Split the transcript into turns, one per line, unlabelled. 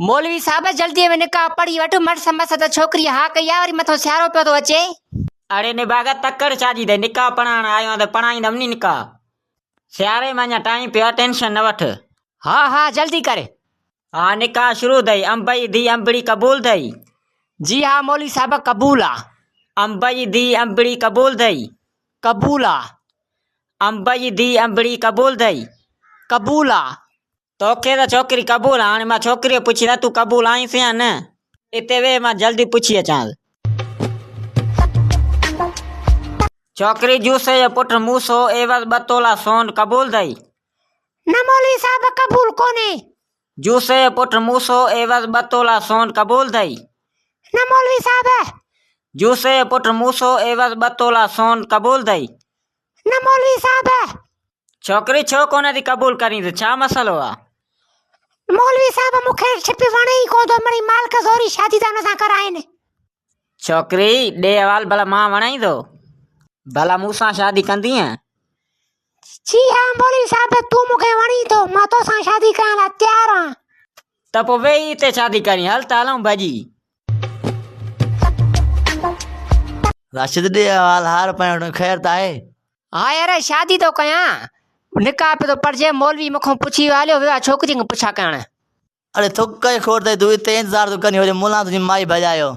मौलवी साहब जल्दी में निकाह पढ़ी वठ मट समस त छोकरी हा कई वरी मथो सियारो पियो तो अचे।
अरे निभागा तकड़ छाजी दे निकाह पढ़ाण आयो त पढ़ाईंदम नी निकाह। सियारे में अञा टाइम पियो टेंशन न वठ।
हाँ हाँ जल्दी करे।
हाँ निकाह शुरू थई। अंब जी धी अंबड़ी कबूल थई।
जी हाँ मौलवी साहब कबूल आ।
अंब जी धी अंबड़ी कबूल थई।
कबूल आ।
अंब जी धी अंबड़ी कबूल थई।
कबूल आ।
तोखे त छोकरी कबूल हाणे मां छोकरी पुछी तूं कबूल आईंस या न। इते वे मां जल्दी पुछी अचां। छोकरी जूसे जो पुट मूसो एवज 2 तोला सोन कबूल थई।
न मौलवी साहब कबूल कोने।
जूसे जो पुट मूसो एवज 2 तोला सोन कबूल थई।
न मौलवी साहब।
जूसे जो पुट मूसो एवज 2 तोला सोन कबूल थई।
न मौलवी साहब।
छोकरी छो कोन थी कबूल करी त छा मसलो आ।
मौलवी साहब मूंखे छिपी वणे ई कोन थो मरी मालिक ज़ोरी शादी था हुन सां कराइनि।
छोकरी ॾे हवाल भला मां वणाई थो भला मूंसां शादी कंदीअ।
जी हाँ मौलवी साहब तूं मूंखे वणी थो मां तोसां शादी करण लाइ तयार आहियां।
त पोइ वेही हिते शादी करी हल त हलूं भॼी।
राशिद ॾे हवाल हार पाइण ख़ैर त आहे।
हाँ यार शादी तो कयां निकाह पे तो पढ़जे मौलवी मूंखां पुछी हलियो वियो आहे छोकिरी खां पुछा करण।
अरे थुक खोड़ तई तूं हिते इंतज़ार तूं करी मुला तुंहिंजी माई भॼायो।